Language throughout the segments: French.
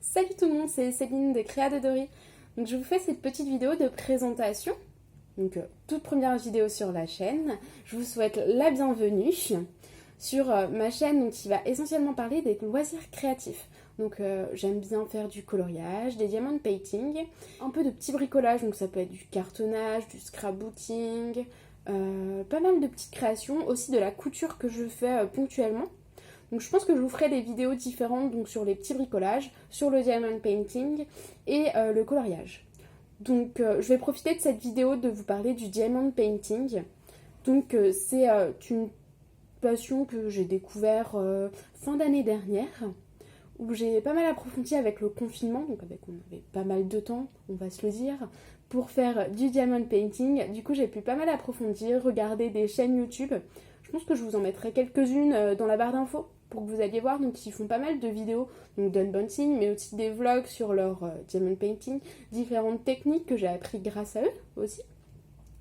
Salut tout le monde, c'est Céline de Créa de Dory. Donc je vous fais cette petite vidéo de présentation. Donc toute première vidéo sur la chaîne. Je vous souhaite la bienvenue sur ma chaîne donc, qui va essentiellement parler des loisirs créatifs. Donc j'aime bien faire du coloriage, des diamond painting, un peu de petit bricolage, donc ça peut être du cartonnage, du scrapbooking, pas mal de petites créations, aussi de la couture que je fais ponctuellement. Donc je pense que je vous ferai des vidéos différentes donc sur les petits bricolages, sur le diamond painting et le coloriage. Donc je vais profiter de cette vidéo de vous parler du diamond painting. Donc c'est une passion que j'ai découvert fin d'année dernière, où j'ai pas mal approfondi avec le confinement, donc on avait pas mal de temps, on va se le dire, pour faire du diamond painting. Du coup j'ai pu pas mal approfondir, regarder des chaînes YouTube. Je pense que je vous en mettrai quelques-unes dans la barre d'infos pour que vous alliez voir. Donc ils font pas mal de vidéos d'unboxing, mais aussi des vlogs sur leur diamond painting, différentes techniques que j'ai appris grâce à eux aussi.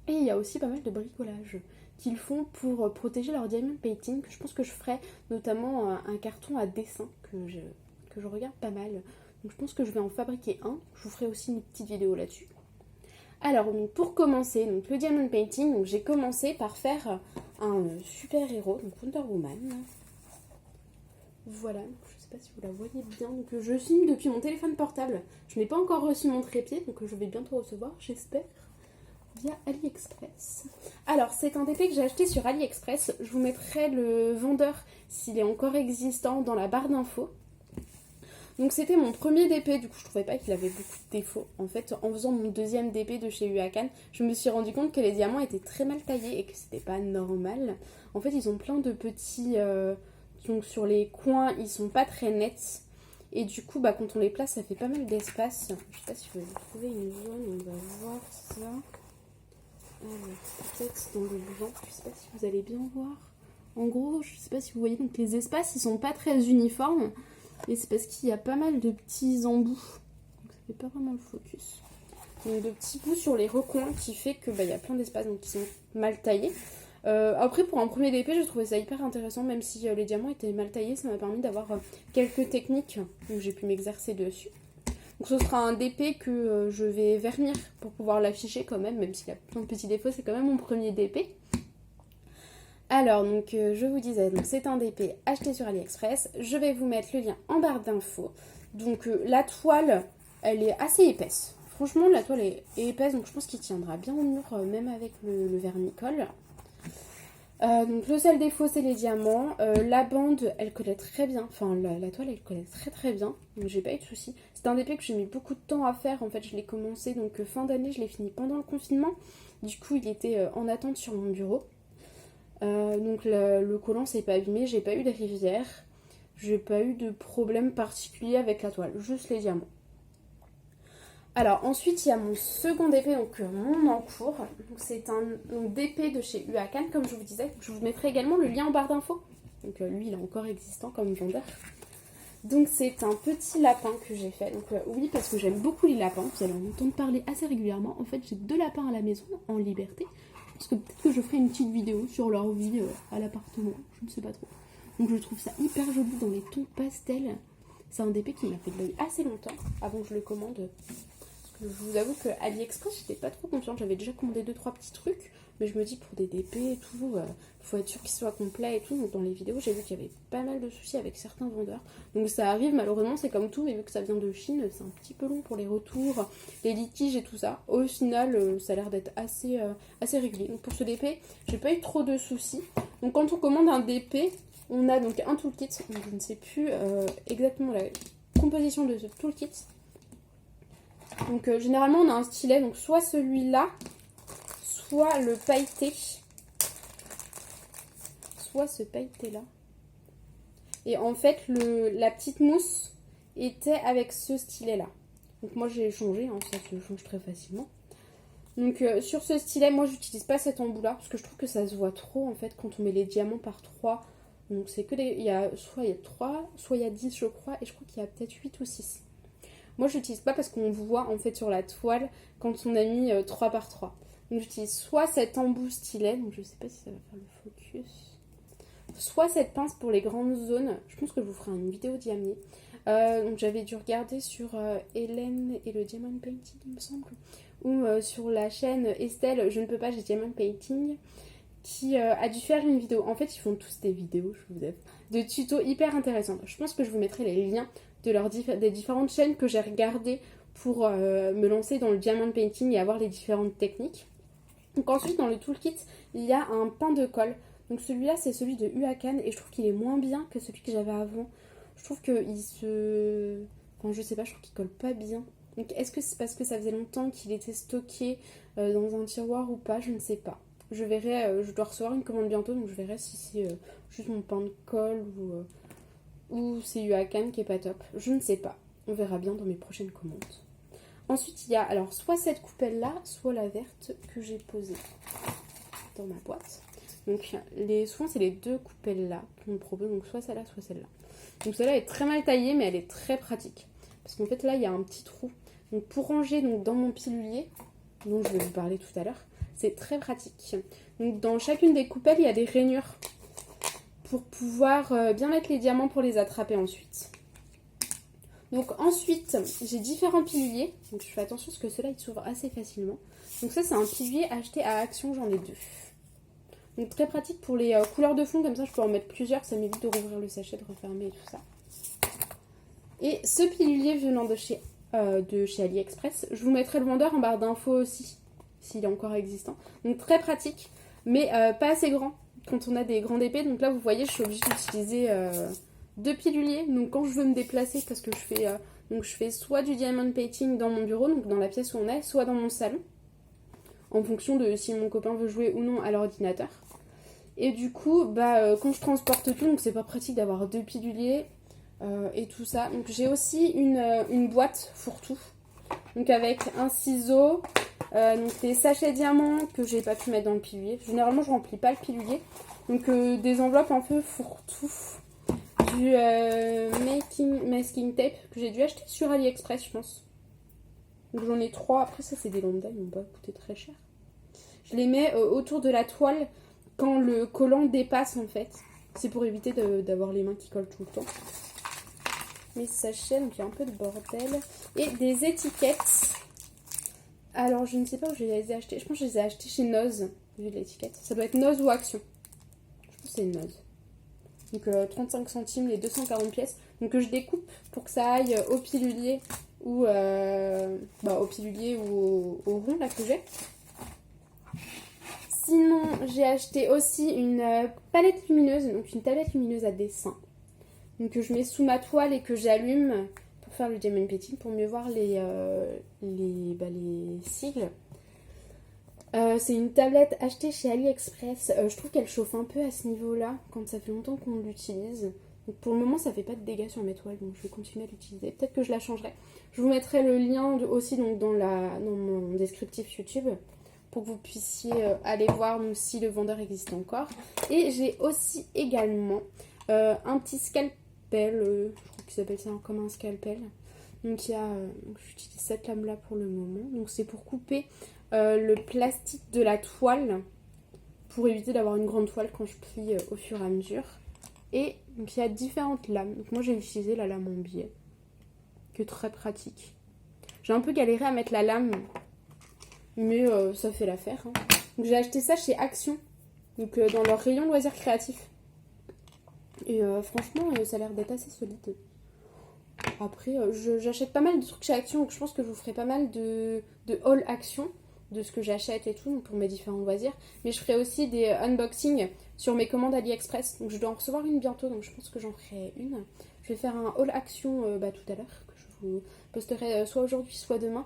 Et il y a aussi pas mal de bricolage qu'ils font pour protéger leur diamond painting. Je pense que je ferai notamment un carton à dessin que je regarde pas mal. Donc je pense que je vais en fabriquer un. Je vous ferai aussi une petite vidéo là-dessus. Alors donc, pour commencer, donc, le diamond painting, donc, j'ai commencé par faire un super héros, donc Wonder Woman. Voilà, je sais pas si vous la voyez bien, donc je filme depuis mon téléphone portable. Je n'ai pas encore reçu mon trépied, donc je vais bientôt recevoir, j'espère, via AliExpress. Alors c'est un DP que j'ai acheté sur AliExpress, je vous mettrai le vendeur s'il est encore existant dans la barre d'infos. Donc c'était mon premier DP, du coup je trouvais pas qu'il avait beaucoup de défauts. En fait, en faisant mon deuxième DP de chez Uakan, je me suis rendu compte que les diamants étaient très mal taillés et que c'était pas normal. En fait, ils ont plein de petits... donc sur les coins, ils sont pas très nets. Et du coup, quand on les place, ça fait pas mal d'espace. Je sais pas si vous allez trouver une zone, on va voir ça. Alors, peut-être dans le blanc, je sais pas si vous allez bien voir. En gros, je sais pas si vous voyez, donc les espaces, ils sont pas très uniformes. Et c'est parce qu'il y a pas mal de petits embouts. Donc ça fait pas vraiment le focus. Donc de petits bouts sur les recoins qui fait que y a plein d'espaces donc qui sont mal taillés. Après pour un premier DP je trouvais ça hyper intéressant, même si les diamants étaient mal taillés, ça m'a permis d'avoir quelques techniques où j'ai pu m'exercer dessus. Donc ce sera un DP que je vais vernir pour pouvoir l'afficher quand même s'il y a plein de petits défauts, c'est quand même mon premier DP. Alors, donc, je vous disais, donc c'est un DP acheté sur AliExpress. Je vais vous mettre le lien en barre d'infos. Donc, la toile, elle est assez épaisse. Franchement, la toile est épaisse, donc je pense qu'il tiendra bien au mur, même avec le vernicole. Donc, le seul défaut, c'est les diamants. La bande, elle collait très bien. Enfin, la toile, elle collait très très bien. Donc, j'ai pas eu de soucis. C'est un DP que j'ai mis beaucoup de temps à faire. En fait, je l'ai commencé, donc fin d'année, je l'ai fini pendant le confinement. Du coup, il était en attente sur mon bureau. Donc le collant s'est pas abîmé, j'ai pas eu de rivière, j'ai pas eu de problème particulier avec la toile, juste les diamants. Alors ensuite il y a mon second DP, donc mon encours. Donc c'est un DP de chez Uakan comme je vous disais. Je vous mettrai également le lien en barre d'infos. Donc lui il est encore existant comme vendeur. Donc c'est un petit lapin que j'ai fait. Donc oui, parce que j'aime beaucoup les lapins, vous allez en entendre parler assez régulièrement. En fait j'ai 2 lapins à la maison en liberté. Parce que peut-être que je ferai une petite vidéo sur leur vie à l'appartement, je ne sais pas trop. Donc je trouve ça hyper joli dans les tons pastels. C'est un DP qui m'a fait de l'œil assez longtemps avant que je le commande. Parce que je vous avoue que AliExpress, j'étais pas trop confiante. J'avais déjà commandé 2-3 petits trucs. Mais je me dis pour des DP et tout, faut être sûr qu'ils soient complets et tout. Donc dans les vidéos, j'ai vu qu'il y avait pas mal de soucis avec certains vendeurs. Donc ça arrive, malheureusement, c'est comme tout. Mais vu que ça vient de Chine, c'est un petit peu long pour les retours, les litiges et tout ça. Au final, ça a l'air d'être assez régulier. Donc pour ce DP, j'ai pas eu trop de soucis. Donc quand on commande un DP, on a donc un toolkit. Donc je ne sais plus exactement la composition de ce toolkit. Donc généralement, on a un stylet. Donc soit celui-là, soit le pailleté, soit ce pailleté là. Et en fait la petite mousse était avec ce stylet là. Donc moi j'ai changé, ça se change très facilement. Donc sur ce stylet, moi j'utilise pas cet embout là parce que je trouve que ça se voit trop en fait quand on met les diamants par 3. Donc c'est que soit il y a 3, soit il y a 10 je crois, et je crois qu'il y a peut-être 8 ou 6. Moi j'utilise pas parce qu'on voit en fait sur la toile quand on a mis 3 par 3. Donc j'utilise soit cet embout stylet, donc je sais pas si ça va faire le focus, soit cette pince pour les grandes zones. Je pense que je vous ferai une vidéo d'y amener. Donc j'avais dû regarder sur Hélène et le Diamond Painting, il me semble, ou sur la chaîne Estelle, je ne peux pas, j'ai Diamond Painting, qui a dû faire une vidéo. En fait, ils font tous des vidéos, je vous avoue, de tutos hyper intéressants. Je pense que je vous mettrai les liens de des différentes chaînes que j'ai regardées pour me lancer dans le Diamond Painting et avoir les différentes techniques. Donc ensuite, dans le toolkit, il y a un pain de colle. Donc celui-là, c'est celui de Huacan et je trouve qu'il est moins bien que celui que j'avais avant. Je trouve qu'il se... Enfin, je sais pas, je trouve qu'il colle pas bien. Donc est-ce que c'est parce que ça faisait longtemps qu'il était stocké dans un tiroir ou pas? Je ne sais pas. Je verrai, je dois recevoir une commande bientôt, donc je verrai si c'est juste mon pain de colle ou c'est Huacan qui est pas top. Je ne sais pas. On verra bien dans mes prochaines commandes. Ensuite, il y a alors soit cette coupelle-là, soit la verte que j'ai posée dans ma boîte. Donc souvent, c'est les deux coupelles-là qu'on me propose, donc soit celle-là, soit celle-là. Donc celle-là est très mal taillée, mais elle est très pratique. Parce qu'en fait, là, il y a un petit trou. Donc pour ranger donc, dans mon pilulier, dont je vais vous parler tout à l'heure, c'est très pratique. Donc dans chacune des coupelles, il y a des rainures pour pouvoir bien mettre les diamants pour les attraper ensuite. Donc ensuite, j'ai différents piluliers. Donc je fais attention parce que ceux-là, ils s'ouvrent assez facilement. Donc ça, c'est un pilulier acheté à Action, j'en ai 2. Donc très pratique pour les couleurs de fond, comme ça je peux en mettre plusieurs, ça m'évite de rouvrir le sachet, de refermer et tout ça. Et ce pilulier venant de chez AliExpress, je vous mettrai le vendeur en barre d'infos aussi, s'il est encore existant. Donc très pratique, mais pas assez grand quand on a des grandes épées. Donc là vous voyez, je suis obligée d'utiliser 2 piluliers. Donc quand je veux me déplacer, parce que je fais soit du diamond painting dans mon bureau, donc dans la pièce où on est, soit dans mon salon, en fonction de si mon copain veut jouer ou non à l'ordinateur. Et du coup, quand je transporte tout, donc c'est pas pratique d'avoir 2 piluliers et tout ça. Donc j'ai aussi une boîte fourre-tout, donc avec un ciseau, donc des sachets diamants que j'ai pas pu mettre dans le pilulier. Généralement, je remplis pas le pilulier. Donc des enveloppes un peu fourre-tout, du masking tape que j'ai dû acheter sur AliExpress, je pense. Donc j'en ai 3. Après ça, c'est des lambda, ils m'ont pas coûté très cher. Je les mets autour de la toile quand le collant dépasse en fait. C'est pour éviter d'avoir les mains qui collent tout le temps. Mes sachets, donc il y a un peu de bordel. Et des étiquettes. Alors je ne sais pas où je les ai achetées. Je pense que je les ai achetées chez Noz, vu l'étiquette. Ça doit être Noz ou Action. Je pense que c'est Noz. Donc 35 centimes les 240 pièces. Donc je découpe pour que ça aille au pilulier ou au rond là que j'ai. Sinon, j'ai acheté aussi une palette lumineuse, donc une tablette lumineuse à dessin. Donc que je mets sous ma toile et que j'allume pour faire le diamond painting, pour mieux voir les sigles. C'est une tablette achetée chez AliExpress. Je trouve qu'elle chauffe un peu à ce niveau-là, quand ça fait longtemps qu'on l'utilise. Donc pour le moment, ça fait pas de dégâts sur mes toiles, donc je vais continuer à l'utiliser. Peut-être que je la changerai. Je vous mettrai le lien aussi donc, dans mon descriptif YouTube, pour que vous puissiez aller voir si le vendeur existe encore. Et j'ai aussi également un petit scalpel, je crois qu'ils appellent ça comme un scalpel. Donc j'utilise cette lame là pour le moment. Donc c'est pour couper le plastique de la toile, pour éviter d'avoir une grande toile quand je plie au fur et à mesure. Et donc il y a différentes lames. Donc moi j'ai utilisé la lame en biais, qui est très pratique. J'ai un peu galéré à mettre la lame, mais ça fait l'affaire. Hein. Donc j'ai acheté ça chez Action, donc dans leur rayon loisirs créatifs. Et franchement, ça a l'air d'être assez solide. Après, j'achète pas mal de trucs chez Action, donc je pense que je vous ferai pas mal de haul Action, de ce que j'achète et tout, donc pour mes différents loisirs. Mais je ferai aussi des unboxings sur mes commandes AliExpress. Donc je dois en recevoir une bientôt, donc je pense que j'en ferai une. Je vais faire un haul Action tout à l'heure, que je vous posterai soit aujourd'hui, soit demain.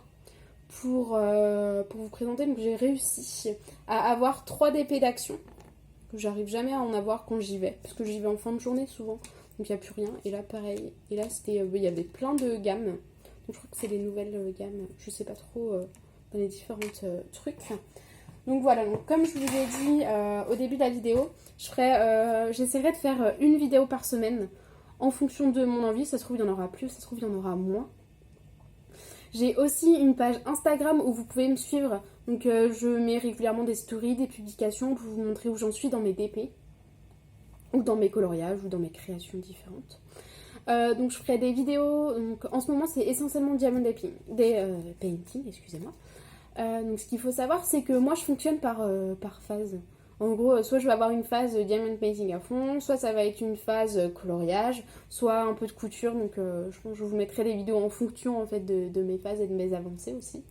Pour vous présenter. Donc j'ai réussi à avoir 3 DP d'Action, que j'arrive jamais à en avoir quand j'y vais, parce que j'y vais en fin de journée souvent, donc il n'y a plus rien. Et là pareil, et là il y avait plein de gammes, donc je crois que c'est les nouvelles gammes, je sais pas trop dans les différentes trucs. Donc voilà, donc comme je vous ai dit au début de la vidéo, j'essaierai de faire une vidéo par semaine en fonction de mon envie. Ça se trouve il y en aura plus, ça se trouve il y en aura moins. J'ai aussi une page Instagram où vous pouvez me suivre. Donc je mets régulièrement des stories, des publications pour vous montrer où j'en suis dans mes DP. Ou dans mes coloriages, ou dans mes créations différentes. Donc je ferai des vidéos, donc en ce moment c'est essentiellement diamond painting, excusez-moi. Donc ce qu'il faut savoir c'est que moi je fonctionne par phase. En gros, soit je vais avoir une phase diamond painting à fond, soit ça va être une phase coloriage, soit un peu de couture. Donc je pense que je vous mettrai les vidéos en fonction en fait de mes phases et de mes avancées aussi.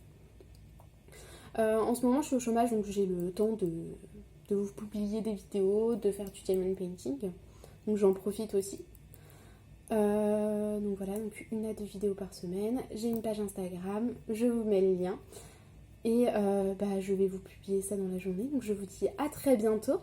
En ce moment je suis au chômage donc j'ai le temps de vous publier des vidéos, de faire du diamond painting. Donc j'en profite aussi. Donc voilà, donc 1 à 2 vidéos par semaine. J'ai une page Instagram, je vous mets le lien. Et je vais vous publier ça dans la journée. Donc je vous dis à très bientôt.